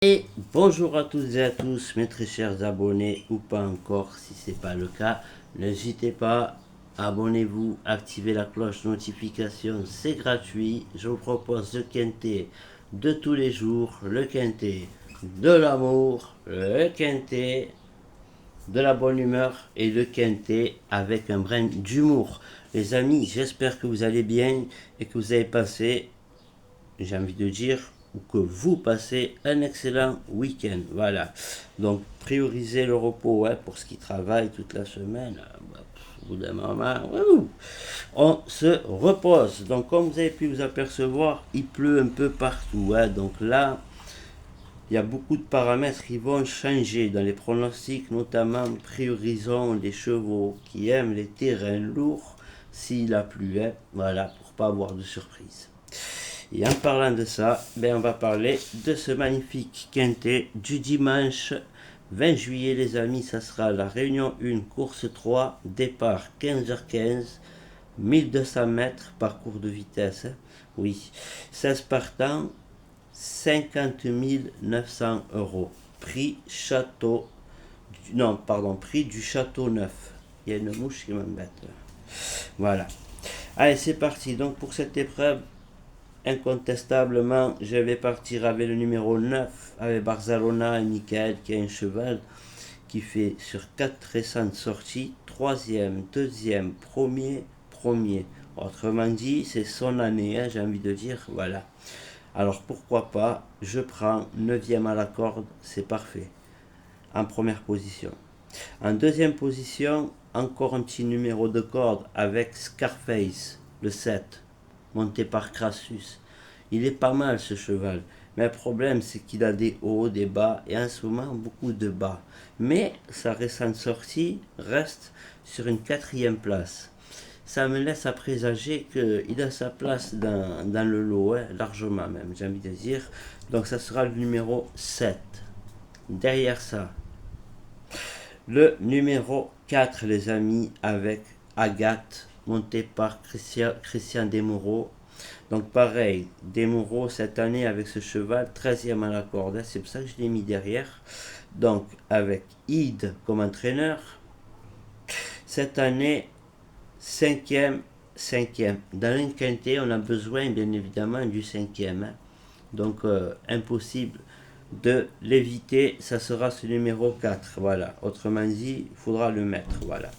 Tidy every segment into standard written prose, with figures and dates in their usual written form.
Et bonjour à toutes et à tous, mes très chers abonnés, ou pas encore, si ce n'est pas le cas, n'hésitez pas, abonnez-vous, activez la cloche notification, c'est gratuit. Je vous propose le quintet de tous les jours, le quintet de l'amour, le quintet de la bonne humeur et le quintet avec un brin d'humour. Les amis, j'espère que vous allez bien et que vous avez passé, j'ai envie de dire, ou que vous passez un excellent week-end. Voilà. Donc, priorisez le repos pour ce qui travaille toute la semaine. Au bout d'un moment, on se repose. Donc, comme vous avez pu vous apercevoir, il pleut un peu partout. Donc là, il y a beaucoup de paramètres qui vont changer dans les pronostics, notamment priorisons les chevaux qui aiment les terrains lourds s'il a plu. Voilà, pour pas avoir de surprise. Et en parlant de ça, on va parler de ce magnifique quintet du dimanche 20 juillet, les amis. Ça sera la réunion 1, course 3, départ 15h15, 1200 mètres, parcours de vitesse. Oui, 16 partants, 50 900 euros. Prix château. Non, pardon, prix du château neuf. Il y a une mouche qui m'embête. Voilà. Allez, c'est parti. Donc, pour cette épreuve, incontestablement, je vais partir avec le numéro 9, avec Barcelona et Michael, qui a un cheval qui fait sur 4 récentes sorties, troisième, deuxième, premier. Autrement dit, c'est son année, j'ai envie de dire, voilà. Alors pourquoi pas, je prends 9e à la corde, c'est parfait, en première position. En deuxième position, encore un petit numéro de corde avec Scarface, le 7, monté par Crassus. Il est pas mal ce cheval, mais le problème c'est qu'il a des hauts, des bas, et en ce moment beaucoup de bas. Mais sa récente sortie reste sur une 4e place. Ça me laisse à présager qu'il a sa place dans le lot, largement même, j'ai envie de dire. Donc ça sera le numéro 7. Derrière ça, le numéro 4, les amis, avec Agathe, monté par Christian Desmoureaux. Donc pareil, Desmoureaux cette année avec ce cheval, 13e à la corde, c'est pour ça que je l'ai mis derrière. Donc avec Ide comme entraîneur, cette année, 5e, 5e. Dans un quintet, on a besoin bien évidemment du 5e. Donc impossible de l'éviter, ça sera ce numéro 4. Voilà. Autrement dit, il faudra le mettre. Voilà.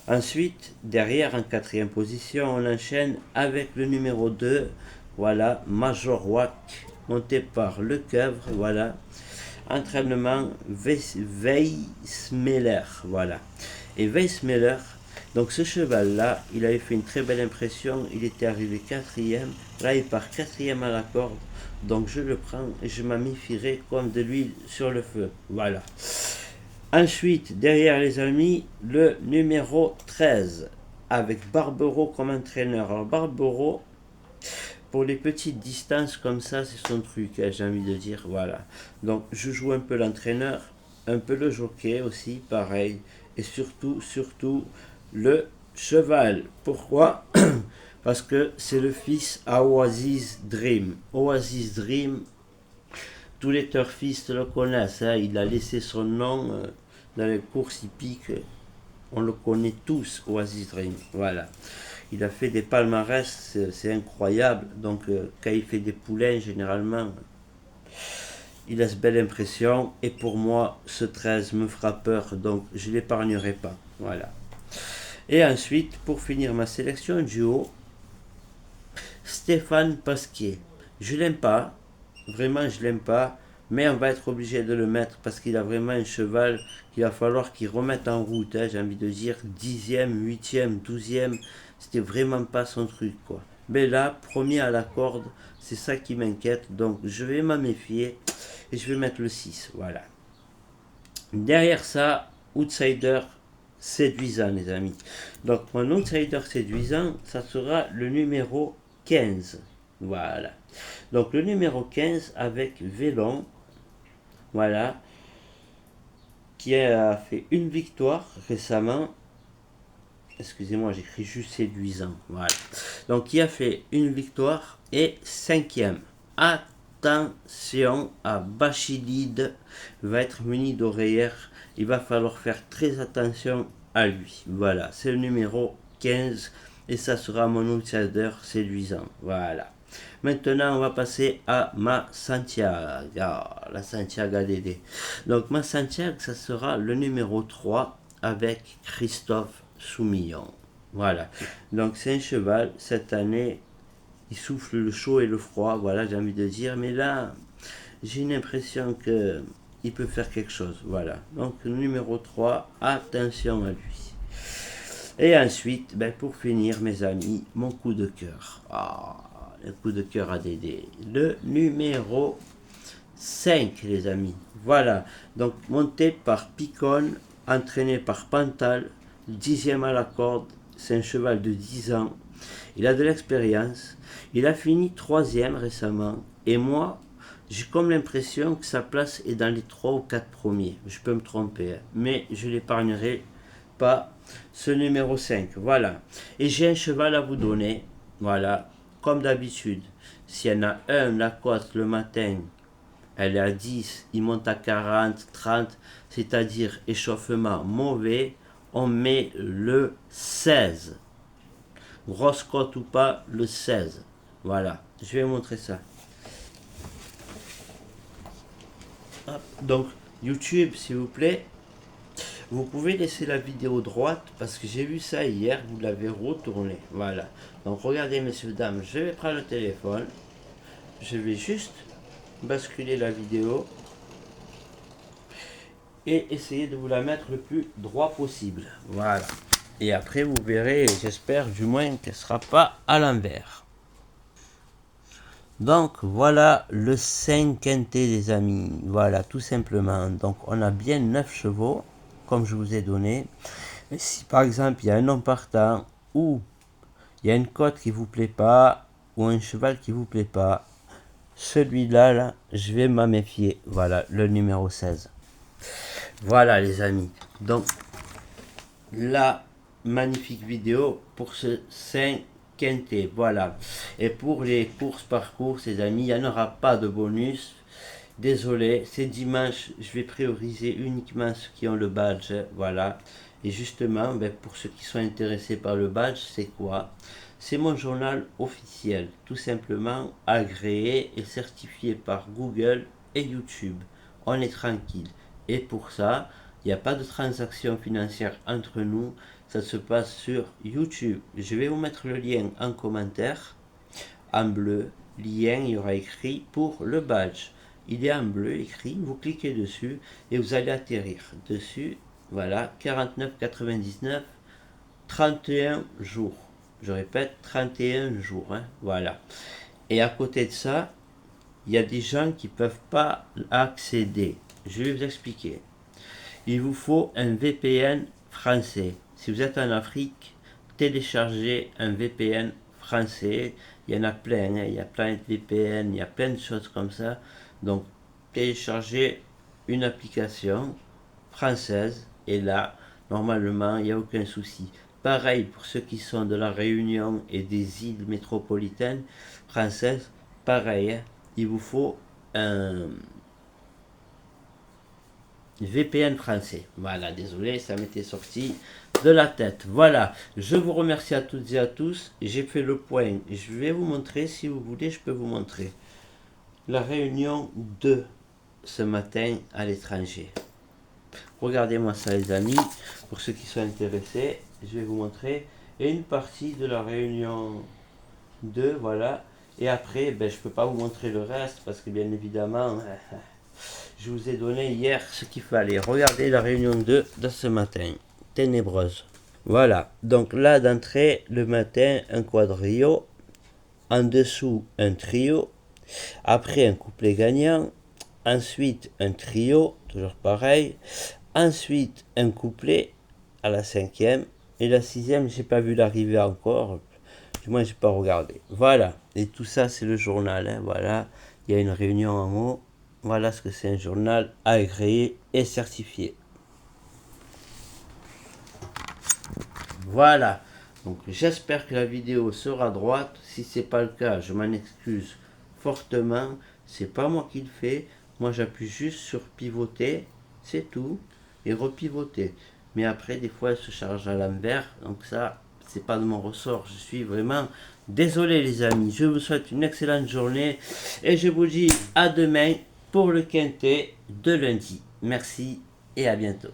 Ensuite, derrière, en 4e position, on enchaîne avec le numéro 2. Voilà, Major Wack, monté par Le Coeuvre. Voilà. Entraînement Weissmeller. Voilà. Et Weissmeller, donc ce cheval-là, il avait fait une très belle impression. Il était arrivé 4e. Là, il part 4e à la corde. Donc je le prends et je m'amifierai comme de l'huile sur le feu. Voilà. Ensuite, derrière les amis, le numéro 13 avec Barbero comme entraîneur. Alors Barbero, pour les petites distances comme ça, c'est son truc, j'ai envie de dire. Voilà. Donc je joue un peu l'entraîneur, un peu le jockey aussi, pareil. Et surtout, le cheval. Pourquoi? Parce que c'est le fils à Oasis Dream. Oasis Dream, tous les turfistes le connaissent. Il a laissé son nom dans les courses hippiques. On le connaît tous, Oasis Dream. Voilà. Il a fait des palmarès, c'est incroyable. Donc, quand il fait des poulains, généralement, il laisse belle impression. Et pour moi, ce 13 me fera peur. Donc, je ne l'épargnerai pas. Voilà. Et ensuite, pour finir ma sélection duo, Stéphane Pasquier. Je l'aime pas, vraiment je l'aime pas, mais on va être obligé de le mettre parce qu'il a vraiment un cheval qu'il va falloir qu'il remette en route, j'ai envie de dire 10e, 8e, 12e, c'était vraiment pas son truc quoi. Mais là, premier à la corde, c'est ça qui m'inquiète, donc je vais m'en méfier et je vais mettre le 6, voilà. Derrière ça, outsider séduisant les amis. Donc mon outsider séduisant, ça sera le numéro 15. Voilà. Donc le numéro 15 avec Vélon, voilà, qui a fait une victoire récemment. Excusez-moi, j'écris juste séduisant. Voilà. Donc qui a fait une victoire et 5e. attention à Bachilide, il va être muni d'oreillères, il va falloir faire très attention à lui. Voilà, c'est le numéro 15 et ça sera mon outsider séduisant. Voilà. Maintenant, on va passer à ma Santiago, la Santiago Dédé. Donc, ma Santiago, ça sera le numéro 3 avec Christophe Soumillon. Voilà. Donc, c'est un cheval, cette année, il souffle le chaud et le froid, voilà, j'ai envie de dire. Mais là, j'ai une impression que il peut faire quelque chose, voilà. Donc, numéro 3, attention à lui. Et ensuite, ben, pour finir, mes amis, mon coup de cœur. Le coup de cœur à Dédé. Le numéro 5, les amis. Voilà. Donc, monté par Picon, entraîné par Pantal, 10e à la corde. C'est un cheval de 10 ans. Il a de l'expérience. Il a fini 3e récemment. Et moi, j'ai comme l'impression que sa place est dans les 3 ou 4 premiers. Je peux me tromper, hein, mais je l'épargnerai pas. Ce numéro 5, voilà. Et j'ai un cheval à vous donner. Voilà. Comme d'habitude, s'il y en a un, la cote le matin, elle est à 10, il monte à 40, 30, c'est-à-dire échauffement mauvais, on met le 16. Grosse cote ou pas, le 16. Voilà, je vais vous montrer ça. Hop. Donc, YouTube, s'il vous plaît, vous pouvez laisser la vidéo droite parce que j'ai vu ça hier, vous l'avez retourné. Voilà. Donc regardez messieurs, dames, je vais prendre le téléphone. Je vais juste basculer la vidéo et essayer de vous la mettre le plus droit possible. Voilà. Et après vous verrez, j'espère du moins qu'elle ne sera pas à l'envers. Donc voilà le 5 quintet des amis. Voilà, tout simplement. Donc on a bien 9 chevaux, comme je vous ai donné. Mais si par exemple il y a un nom partant ou il y a une cote qui vous plaît pas ou un cheval qui vous plaît pas, celui-là, là, je vais m'en méfier. Voilà, le numéro 16. Voilà les amis. Donc la magnifique vidéo pour ce 5 quintet. Voilà. Et pour les courses par course, les amis, il n'y en aura pas de bonus. Désolé, c'est dimanche, je vais prioriser uniquement ceux qui ont le badge. Voilà. Et justement, ben, pour ceux qui sont intéressés par le badge, c'est quoi? C'est mon journal officiel, tout simplement agréé et certifié par Google et YouTube. On est tranquille. Et pour ça, il n'y a pas de transaction financière entre nous. Ça se passe sur YouTube. Je vais vous mettre le lien en commentaire. En bleu, lien, il y aura écrit pour le badge. Il est en bleu écrit, vous cliquez dessus et vous allez atterrir dessus. Voilà, 49,99, 31 jours. Je répète, 31 jours. Hein, voilà. Et à côté de ça, il y a des gens qui ne peuvent pas accéder. Je vais vous expliquer. Il vous faut un VPN français. Si vous êtes en Afrique, téléchargez un VPN français. Il y en a plein, hein. Il y a plein de VPN, il y a plein de choses comme ça. Donc, téléchargez une application française et là, normalement, il n'y a aucun souci. Pareil pour ceux qui sont de la Réunion et des îles métropolitaines françaises, pareil, hein. Il vous faut un VPN français. Voilà, désolé, ça m'était sorti de la tête. Voilà, je vous remercie à toutes et à tous. J'ai fait le point. Je vais vous montrer, si vous voulez, je peux vous montrer la réunion 2 ce matin à l'étranger. Regardez-moi ça les amis, pour ceux qui sont intéressés, je vais vous montrer une partie de la réunion 2, voilà. Et après, ben, je ne peux pas vous montrer le reste parce que bien évidemment, je vous ai donné hier ce qu'il fallait. Regardez la réunion 2 de ce matin, ténébreuse. Voilà, donc là d'entrée, le matin, un quadrio, en dessous un trio, après un couplet gagnant, ensuite un trio, toujours pareil, ensuite un couplet à la 5e, et la 6e, j'ai pas vu l'arrivée encore, du moins j'ai pas regardé. Voilà, et tout ça c'est le journal, hein, voilà, il y a une réunion en haut, voilà ce que c'est un journal agréé et certifié. Voilà, donc j'espère que la vidéo sera droite, si c'est pas le cas, je m'en excuse fortement. c'est pas moi qui le fais. Moi, j'appuie juste sur pivoter, c'est tout, et repivoter. Mais après, des fois, elle se charge à l'envers, donc ça, c'est pas de mon ressort. Je suis vraiment désolé, les amis. Je vous souhaite une excellente journée et je vous dis à demain pour le quintet de lundi. Merci et à bientôt.